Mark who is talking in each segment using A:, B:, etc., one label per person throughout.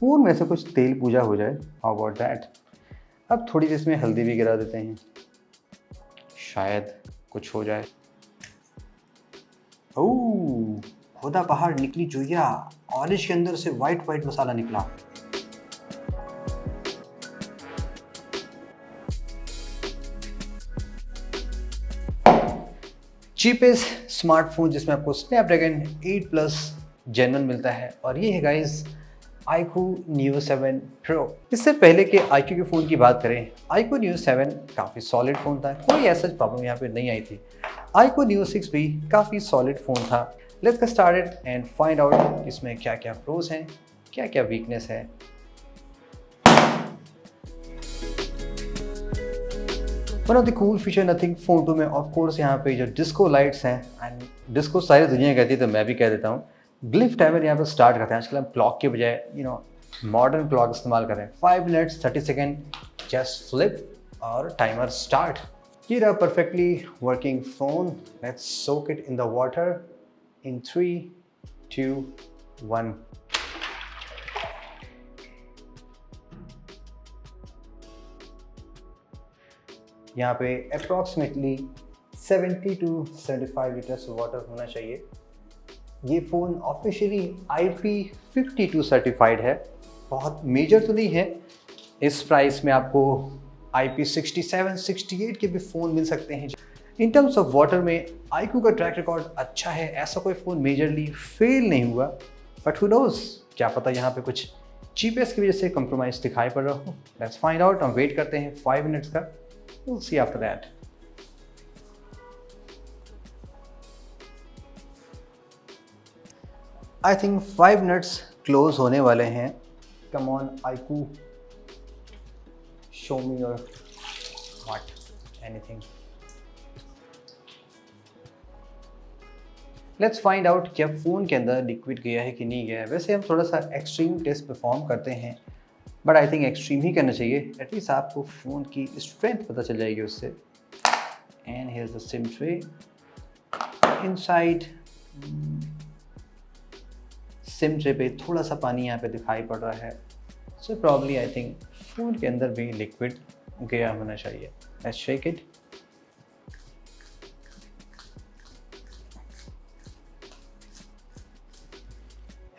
A: Phone में से कुछ तेल पूजा हो जाए। How about that? अब थोड़ी सी इसमें हल्दी भी गिरा देते हैं, शायद कुछ हो जाए। ओह, खोदा बाहर निकली चुहिया, ऑरेंज के अंदर से वाइट वाइट मसाला निकला। चीपेस्ट स्मार्टफोन जिसमें आपको स्नैपड्रैगन 8 प्लस जेनवन मिलता है, और ये है गाइस iQOO Neo 7 Pro। इससे पहले के iQOO के फ़ोन की बात करें, iQOO Neo 7 काफ़ी सॉलिड फ़ोन था, कोई ऐसा प्रॉब्लम यहाँ पे नहीं आई थी। iQOO Neo 6 भी काफ़ी सॉलिड फ़ोन था। Let's get started and find out इसमें क्या क्या प्रोज हैं, क्या क्या वीकनेस है। One of the cool feature nothing phone 2 में ऑफ कोर्स यहाँ पे जो डिस्को लाइट्स हैं, एंड डिस्को सारी दुनिया कहती है तो मैं भी कह देता हूँ। ग्लिफ टाइमर यहाँ पे स्टार्ट करते हैं। आजकल हम क्लॉक के बजाय मॉडर्न क्लॉक इस्तेमाल कर रहे हैं। 5 मिनट्स 30 सेकेंड, जस्ट फ्लिप और टाइमर स्टार्ट। ये रहा perfectly working phone. Let's soak it in the water in 3, 2, 1। यहाँ पे अप्रॉक्सीमेटली 70 to 75 लीटर्स वाटर होना चाहिए। ये फ़ोन ऑफिशियली IP52 सर्टिफाइड है, बहुत मेजर तो नहीं है। इस प्राइस में आपको IP67, 68 के भी फ़ोन मिल सकते हैं। इन टर्म्स ऑफ वाटर में iQOO का ट्रैक रिकॉर्ड अच्छा है, ऐसा कोई फ़ोन मेजरली फेल नहीं हुआ। बट हु नोज़, क्या पता यहाँ पे कुछ चीपेस्ट की वजह से कंप्रोमाइज़ दिखाई पड़ रहा हो। Let's find out. हम वेट करते हैं 5 मिनट्स का। We'll see after that. I think 5 minutes close होने वाले हैं। Come on, iQOO, show me your what, anything. Let's find out क्या फ़ोन के अंदर लिक्विड गया है कि नहीं गया है। वैसे हम थोड़ा सा एक्सट्रीम टेस्ट परफॉर्म करते हैं, बट आई थिंक एक्सट्रीम ही करना चाहिए। एटलीस्ट आपको फ़ोन की स्ट्रेंथ पता चल जाएगी उससे। And here is the SIM tray inside. SIM tray पे थोड़ा सा पानी यहाँ पे दिखाई पड़ रहा है, so probably I think phone के अंदर भी लिक्विड गया होना चाहिए। Let's shake it.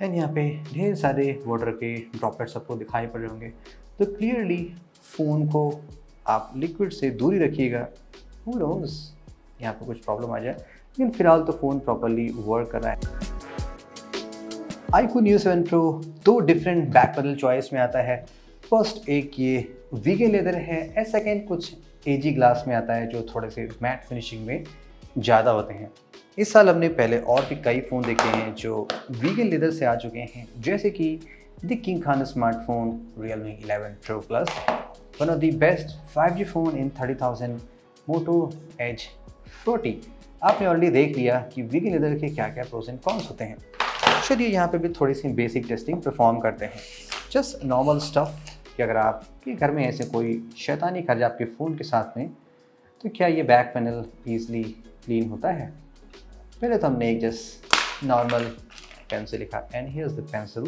A: एंड यहाँ पे ढेर सारे वाटर के ड्रॉपलेट्स आपको दिखाई पड़ रहे होंगे, तो क्लियरली फ़ोन को आप लिक्विड से दूरी रखिएगा। हू नोज़ यहाँ पे कुछ प्रॉब्लम आ जाए, लेकिन फ़िलहाल तो फ़ोन प्रॉपरली वर्क कर रहा है। iQOO Neo 7 Pro 2 different back panel choice में आता है। फर्स्ट एक ये वीगन लेदर है, एंड सेकेंड कुछ एजी ग्लास में आता है जो थोड़े से मैट फिनिशिंग में ज़्यादा होते हैं। इस साल हमने पहले और भी कई फ़ोन देखे हैं जो वीगन लेदर से आ चुके हैं, जैसे कि the king Khan smartphone Realme 11 Pro Plus, one of the best 5G phone in 30,000 Moto Edge 40। आपने ऑलरेडी देख लिया कि वीगन लेदर के क्या क्या प्रोज एंड कॉन्स होते हैं। चलिए यहाँ पे भी थोड़ी सी बेसिक टेस्टिंग परफॉर्म करते हैं। जस्ट नॉर्मल स्टफ़ कि अगर आपके घर में ऐसे कोई शैतानी कर जाए आपके फ़ोन के साथ में, तो क्या ये बैक पैनल ईज़िली क्लीन होता है। पहले तो हमने एक जस्ट नॉर्मल पेंसिल लिखा, and here is the pencil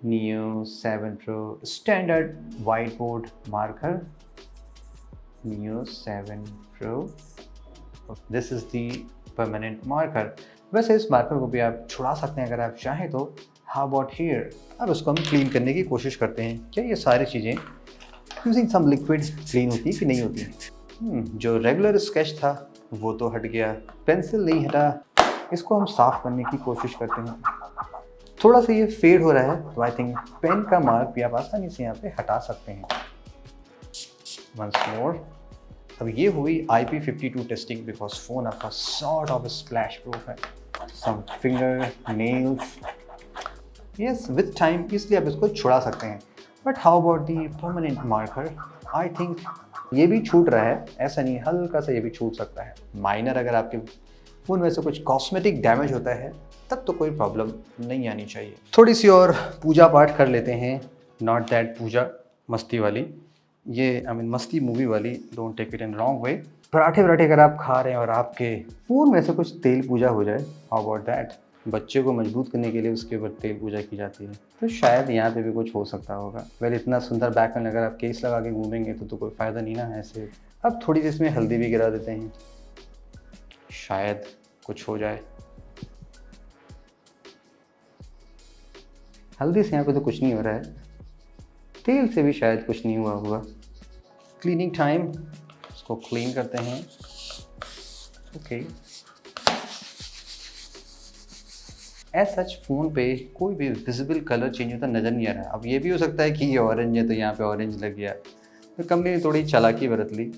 A: Neo 7 Pro standard white board marker Neo 7 Pro। This is the permanent marker. वैसे इस मार्कर को भी आप छुड़ा सकते हैं अगर आप चाहें तो। How about here? अब उसको हम क्लीन करने की कोशिश करते हैं। क्या ये सारी चीज़ें यूजिंग सम लिक्विड क्लीन होती है कि नहीं होती हैं? जो रेगुलर स्केच था वो तो हट गया, पेंसिल नहीं हटा। इसको हम साफ़ करने की कोशिश करते हैं। थोड़ा सा ये फेड हो रहा है, तो आई थिंक पेन का मार्क भी आप आसानी से यहाँ पे हटा सकते हैं। Once more. अब ये हुई IP52 टेस्टिंग, बिकॉज फ़ोन आपका सॉर्ट ऑफ स्प्लैश प्रूफ है। Some finger nails, yes with time, इसलिए आप इसको छुड़ा सकते हैं। But how about the permanent marker? I think ये भी छूट रहा है, ऐसा नहीं, हल्का सा ये भी छूट सकता है। माइनर अगर आपके फ़ोन में से कुछ कॉस्मेटिक डैमेज होता है तब तो कोई प्रॉब्लम नहीं आनी चाहिए। थोड़ी सी और पूजा पाठ कर लेते हैं, नॉट दैट पूजा मस्ती वाली, ये आई मीन मस्ती मूवी वाली, don't take it in wrong way. पराठे वराठे अगर आप खा रहे हैं और आपके फ़ोन में से कुछ तेल पूजा हो जाए, हाउ अबाउट दैट? बच्चे को मजबूत करने के लिए उसके ऊपर तेल पूजा की जाती है। तो शायद यहाँ पे भी कुछ हो सकता होगा। वेल इतना सुंदर बैक पैनल अगर आप केस लगा के घूमेंगे तो कोई फ़ायदा नहीं ना ऐसे। अब थोड़ी सी इसमें हल्दी भी गिरा देते हैं, शायद कुछ हो जाए। हल्दी से यहाँ पे तो कुछ नहीं हो रहा है, तेल से भी शायद कुछ नहीं हुआ होगा। क्लीनिंग टाइम, इसको क्लीन करते हैं। ओके, एज सच फ़ोन पे कोई भी विजिबल कलर चेंज होता नज़र नहीं आ रहा है। अब ये भी हो सकता है कि ये ऑरेंज है तो यहाँ पे ऑरेंज लग गया, तो कंपनी ने थोड़ी चालाकी बरत ली।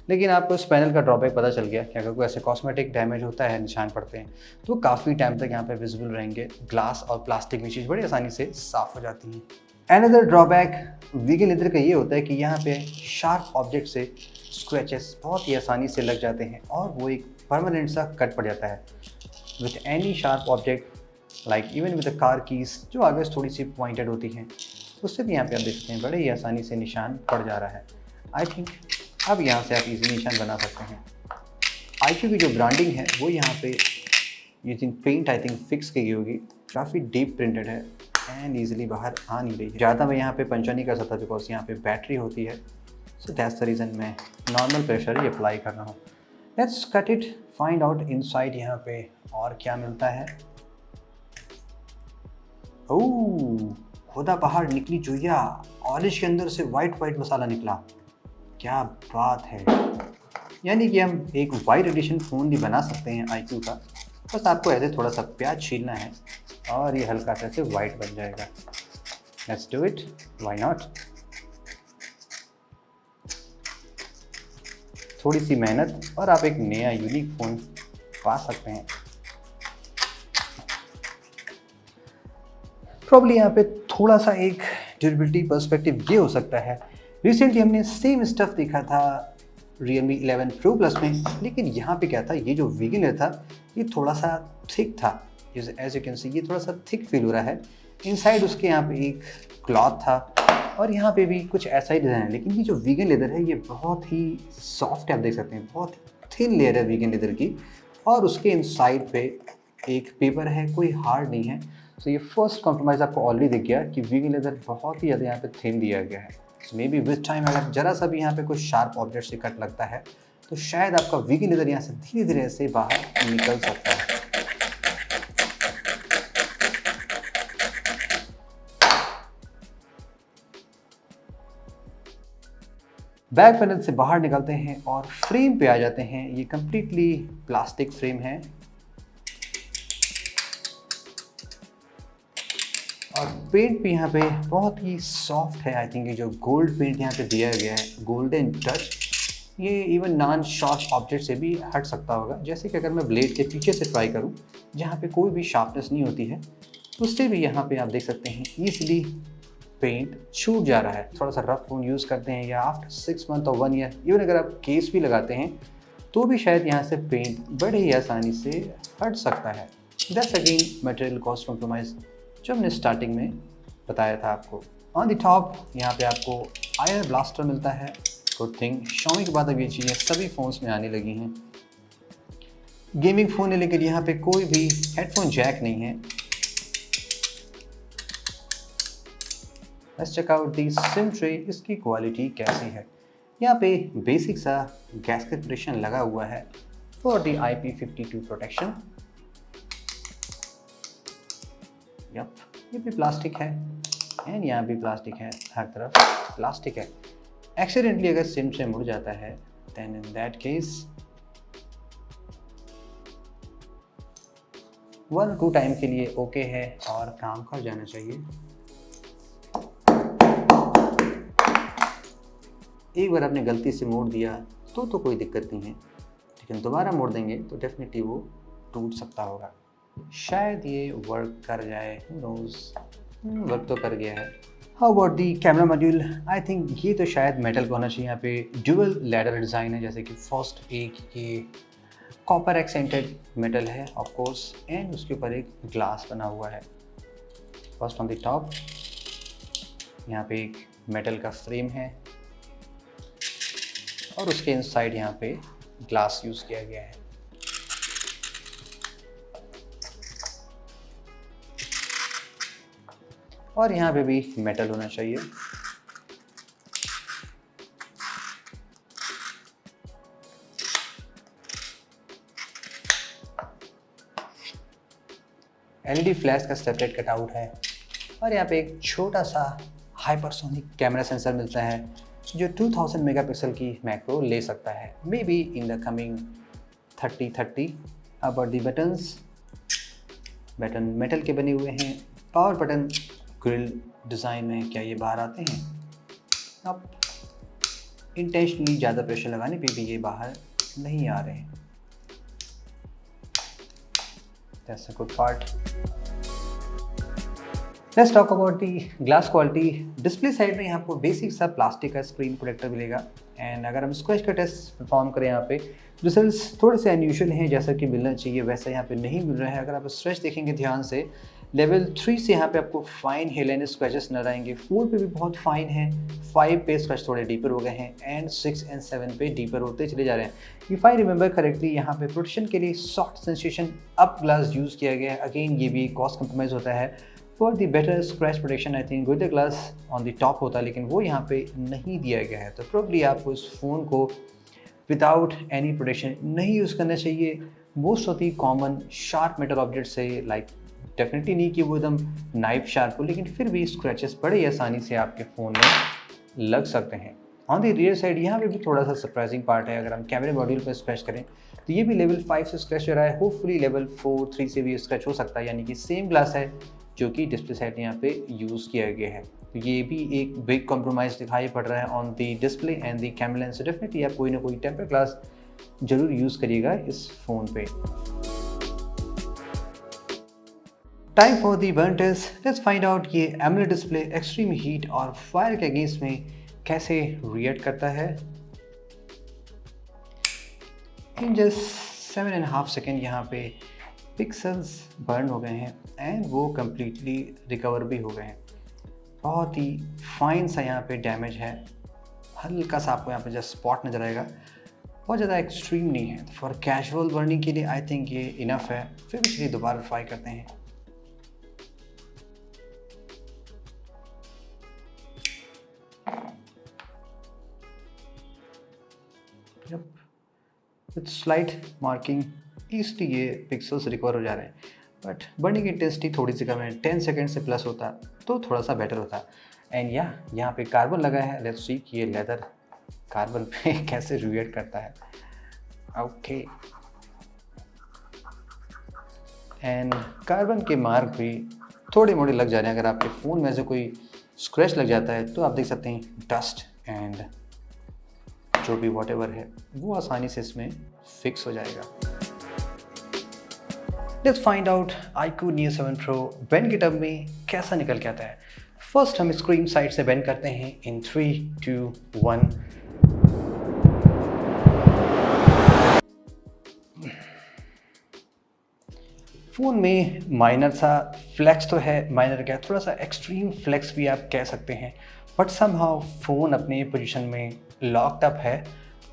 A: लेकिन आपको इस पैनल का ड्रॉबैक पता चल गया कि अगर कोई ऐसे कॉस्मेटिक डैमेज होता है, निशान पड़ते हैं, तो काफ़ी टाइम तक यहाँ पे विजिबल रहेंगे। ग्लास और प्लास्टिक की चीज़ बड़ी आसानी से साफ़ हो जाती हैं। अनदर ड्रॉबैक वीगन लेदर का ये होता है कि यहाँ पे शार्प ऑब्जेक्ट से स्क्रैचेस बहुत ही आसानी से लग जाते हैं और वो एक परमानेंट सा कट पड़ जाता है। With any sharp object like even with the car keys जो आगे से थोड़ी सी पॉइंटेड होती हैं, उससे भी यहाँ पे आप देख सकते हैं बड़े ही आसानी से निशान पड़ जा रहा है। आई थिंक अब यहाँ से आप इजी निशान बना सकते हैं। IQ की जो ब्रांडिंग है वो यहाँ पे using paint I think fix की गई होगी। काफ़ी डीप प्रिंटेड है एंड ईजिली बाहर आ नहीं रही है। ज़्यादा मैं यहाँ पे पंचा नहीं कर सकता बिकॉज यहाँ पे बैटरी होती है, सो दैट्स द रीज़न मैं नॉर्मल प्रेशर ही अप्लाई कर रहा हूँ। Let's cut it, find out inside यहाँ पे और क्या मिलता है। ओह, खुदा बाहर निकली चुहिया, ऑरेंज के अंदर से वाइट मसाला निकला, क्या बात है। यानी कि हम एक वाइट एडिशन फ़ोन भी बना सकते हैं IQ का। बस आपको ऐसे थोड़ा सा प्याज छीलना है और ये हल्का सा ऐसे वाइट बन जाएगा। Let's do it, why not. थोड़ी सी मेहनत और आप एक नया यूनिक फ़ोन पा सकते हैं। प्रॉब्ली यहाँ पे थोड़ा सा एक ड्यूरेबिलिटी पर्सपेक्टिव ये हो सकता है, रिसेंटली हमने सेम स्टफ देखा था Realme 11 Pro Plus में, लेकिन यहाँ पे क्या था, ये जो वीगन लेदर था ये थोड़ा सा थिक था। एज यू कैन सी ये थोड़ा सा थिक फील हो रहा है। इनसाइड उसके यहाँ पे एक क्लॉथ था और यहाँ पे भी कुछ ऐसा ही डिज़ाइन है, लेकिन ये जो वीगन लेदर है ये बहुत ही सॉफ्ट है। आप देख सकते हैं बहुत थिन लेयर है वीगन लेदर की और उसके इनसाइड पे एक पेपर है, कोई हार्ड नहीं है। तो ये फर्स्ट कॉम्प्रोमाइज़ आपको ऑलरेडी दिख गया कि वीगन लेदर बहुत ही ज़्यादा यहाँ पे थिन दिया गया है। मे बी विथ टाइम अगर जरा सा भी यहाँ पे कोई शार्प ऑब्जेक्ट से कट लगता है तो शायद आपका वीगन लेदर यहाँ से धीरे धीरे ऐसे बाहर निकल सकता है। बैक पैनल से बाहर निकलते हैं और फ्रेम पे आ जाते हैं। ये कंप्लीटली प्लास्टिक फ्रेम है और पेंट भी यहाँ पे बहुत ही सॉफ्ट है। आई थिंक ये जो गोल्ड पेंट यहाँ पे दिया गया है, गोल्डन टच, ये इवन नॉन शार्प ऑब्जेक्ट से भी हट सकता होगा। जैसे कि अगर मैं ब्लेड के पीछे से ट्राई करूँ जहाँ पे कोई भी शार्पनेस नहीं होती है, तो उससे भी यहाँ पे आप देख सकते हैं ईजिली पेंट छूट जा रहा है। थोड़ा सा रफ फोन यूज़ करते हैं या आफ्टर 6 मंथ और 1 ईयर इवन अगर आप केस भी लगाते हैं तो भी शायद यहाँ से पेंट बड़े ही आसानी से हट सकता है। That's again material cost compromise जो हमने स्टार्टिंग में बताया था आपको। ऑन द टॉप यहाँ पे आपको आयर ब्लास्टर मिलता है। गुड थिंग, Xiaomi के बाद अब ये चीज़ें सभी फ़ोन्स में आने लगी हैं। गेमिंग फ़ोन है लेकिन यहाँ पे कोई भी हेडफोन जैक नहीं है। Let's check out the sim tray, इसकी क्वालिटी कैसी है। यहाँ पे बेसिक सा गैस्केट प्रोटेक्शन लगा हुआ है for the IP52 protection. Yup, ये भी प्लास्टिक है एंड यहाँ भी प्लास्टिक है, हर तरफ प्लास्टिक है। एक्सीडेंटली अगर सिम से मुड़ जाता है then in that case 1-2 time के लिए ओके है और काम कर जाना चाहिए। एक बार आपने गलती से मोड़ दिया तो कोई दिक्कत नहीं है, लेकिन दोबारा मोड़ देंगे तो डेफिनेटली वो टूट सकता होगा। शायद ये वर्क कर जाए, वर्क तो कर गया है। How about the camera module, I think ये तो शायद मेटल का होना चाहिए। यहाँ पे ड्यूअल लैडर डिज़ाइन है, जैसे कि फर्स्ट एक ये कॉपर एक्सेंटेड मेटल है ऑफ कोर्स एंड उसके ऊपर एक ग्लास बना हुआ है। फर्स्ट ऑन द टॉप यहाँ पे एक मेटल का फ्रेम है और उसके इनसाइड यहाँ पे ग्लास यूज़ किया गया है। और यहाँ पे भी मेटल होना चाहिए। एलईडी फ्लैश का सेपरेट कटआउट है और यहाँ पे एक छोटा सा हाइपरसोनिक कैमरा सेंसर मिलता है जो 2000 मेगापिक्सल की मैक्रो ले सकता है, may be in the coming 3030। About the buttons, button metal के बने हुए हैं। पावर बटन ग्रिल डिज़ाइन में क्या ये बाहर आते हैं? अब इंटेंशनली ज़्यादा प्रेशर लगाने पे भी ये बाहर नहीं आ रहे हैं। That's a good part. Let's talk about the glass quality. Display side में यहाँ आपको बेसिक सा प्लास्टिक का स्क्रीन प्रोटेक्टर मिलेगा एंड अगर हम स्क्रैच का टेस्ट परफॉर्म करें यहाँ पे रिजल्ट्स थोड़े से अनयूजुअल हैं, जैसा कि मिलना चाहिए वैसा यहाँ पे नहीं मिल रहा है। अगर आप स्क्रैच देखेंगे ध्यान से, लेवल 3 से यहाँ पे आपको फाइन हेयरलाइन स्क्रैचेस नजर आएंगे। 4 पे भी बहुत फाइन है, 5 पे स्क्रैच थोड़े डीपर हो गए हैं एंड 6 एंड 7 पे डीपर होते चले जा रहे हैं। इफ आई रिमेंबर करेक्टली यहाँ पे प्रोटेक्शन के लिए soft sensation up glass use किया गया है। अगेन ये भी कॉस्ट कंप्रोमाइज़ होता है। For the better scratch protection I think gorilla glass on the top होता है, लेकिन वो यहाँ पे नहीं दिया गया है। तो प्रोबेबली आपको इस फ़ोन को विदाउट एनी प्रोटेक्शन नहीं यूज़ करना चाहिए। Most of the common sharp metal object से, लाइक डेफिनेटली नहीं कि वो एकदम नाइफ शार्प हो, लेकिन फिर भी स्क्रैचेस बड़े आसानी से आपके फ़ोन में लग सकते हैं। ऑन द रियर साइड यहाँ पे भी थोड़ा सा सरप्राइजिंग पार्ट है। अगर हम कैमरे मॉड्यूल पर स्क्रैच करें तो ये भी लेवल 5 से स्क्रैच हो रहा है। होपफुली लेवल 4, 3 से भी स्क्रैच हो सकता है, यानी कि सेम ग्लास है जो कि डिस्प्ले साइड यहाँ पे यूज़ किया गया है। तो ये भी एक बिग कॉम्प्रोमाइज़ दिखाई पड़ रहा है on the display and the camera lens. Definitely आप कोई ना कोई टेम्पर ग्लास जरूर यूज़ करिएगा इस फ़ोन पे। Time for the burn test. Let's find out ये एमोलेड डिस्प्ले एक्सट्रीम हीट और फायर के अगेंस्ट में कैसे रिएक्ट करता है। इन जस्ट 7.5 सेकेंड यहाँ पे पिक्सल्स बर्न हो गए हैं एंड वो कम्प्लीटली रिकवर भी हो गए हैं। बहुत ही फाइन सा यहाँ पे डैमेज है, हल्का सा आपको यहाँ पे जस्ट स्पॉट नजर आएगा, बहुत ज़्यादा एक्सट्रीम नहीं है। फॉर कैजुअल बर्निंग के लिए आई थिंक ये इनफ है। फिर चलिए दोबारा ट्राई करते हैं। विथ स्लाइट मार्किंग ईजली ये पिक्सल्स रिकवर हो जा रहे हैं, बट बर्निंग इंटेंसिटी थोड़ी सी कम है। 10 सेकेंड से प्लस होता तो थोड़ा सा बेटर होता। एंड यहाँ पे कार्बन लगा है। लेट्स सी कि ये लेदर कार्बन पे कैसे रिएक्ट करता है। ओके, एंड कार्बन के मार्क भी थोड़े मोड़े लग जा रहे हैं। अगर आपके फ़ोन में से कोई स्क्रैच लग जाता है तो आप देख सकते हैं डस्ट एंड जो भी वॉटेवर है वो आसानी से इसमें फिक्स हो जाएगा। Let's find out iQOO Neo 7 Pro Ben GitHub में कैसा निकल के आता है। फर्स्ट हम स्क्रीन साइड से बेन करते हैं इन 3, 2, 1। फ़ोन में माइनर सा फ्लेक्स तो है, माइनर क्या थोड़ा सा एक्सट्रीम फ्लेक्स भी आप कह सकते हैं, बट समहाउ फ़ोन अपने पोजीशन में लॉक्ड अप है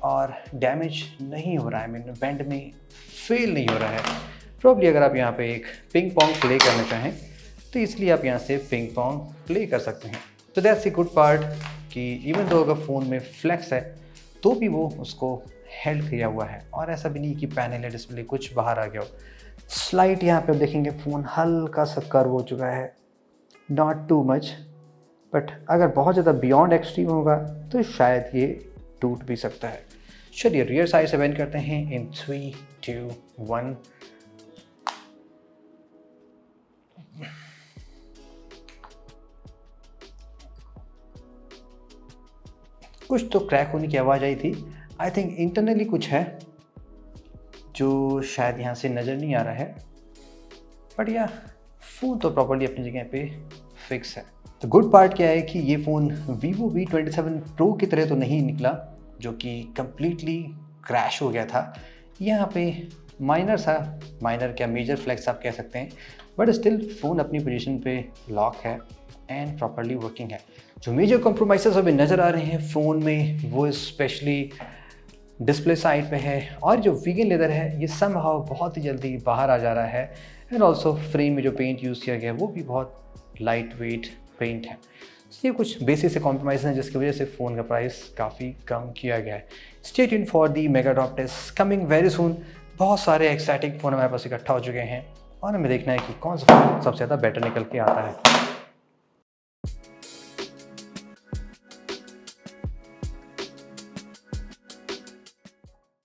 A: और डैमेज नहीं हो रहा है, मैंने बेंड में फेल नहीं हो रहा है। प्रॉब्ली अगर आप यहाँ पे एक पिंग पोंग प्ले करना चाहें तो इसलिए आप यहाँ से पिंग पोंग प्ले कर सकते हैं। तो दैट्स ए गुड पार्ट कि इवन दो अगर फ़ोन में फ्लेक्स है तो भी वो उसको हेल्ड किया हुआ है और ऐसा भी नहीं कि पैनल या डिस्प्ले कुछ बाहर आ गया हो। स्लाइट यहाँ पे देखेंगे फ़ोन हल्का सा कर्व हो चुका है, नॉट टू मच, बट अगर बहुत ज़्यादा बियॉन्ड एक्सट्रीम होगा तो शायद ये टूट भी सकता है। चलिए रियर साइड से बेंड करते हैं इन 3, 2, 1। कुछ तो क्रैक होने की आवाज़ आई थी। आई थिंक इंटरनली कुछ है जो शायद यहाँ से नज़र नहीं आ रहा है, बट या फ़ोन तो प्रॉपर्ली अपनी जगह पे फिक्स है। तो गुड पार्ट क्या है कि ये फ़ोन Vivo V27 Pro की तरह तो नहीं निकला जो कि कम्प्लीटली क्रैश हो गया था। यहाँ पे माइनर क्या मेजर फ्लैक्स आप कह सकते हैं, बट स्टिल फ़ोन अपनी पोजीशन पे लॉक है एंड प्रॉपर्ली वर्किंग है। जो मेजर कॉम्प्रोमाइज़ अभी नज़र आ रहे हैं फ़ोन में वो स्पेशली डिस्प्ले साइड पे है और जो वीगन लेदर है ये समहाउ बहुत ही जल्दी बाहर आ जा रहा है। एंड ऑल्सो फ्रेम में जो पेंट यूज़ किया गया है वो भी बहुत लाइट वेट पेंट है। ये कुछ बेसिक से कॉम्प्रोमाइज़ हैं जिसकी वजह से फ़ोन का प्राइस काफ़ी कम किया गया है। Stay tuned for the mega drop test coming very soon. बहुत सारे एक्साइटिंग फ़ोन हमारे पास इकट्ठा हो चुके हैं और हमें देखना है कि कौन सा फ़ोन सबसे ज़्यादा बेटर निकल के आता है।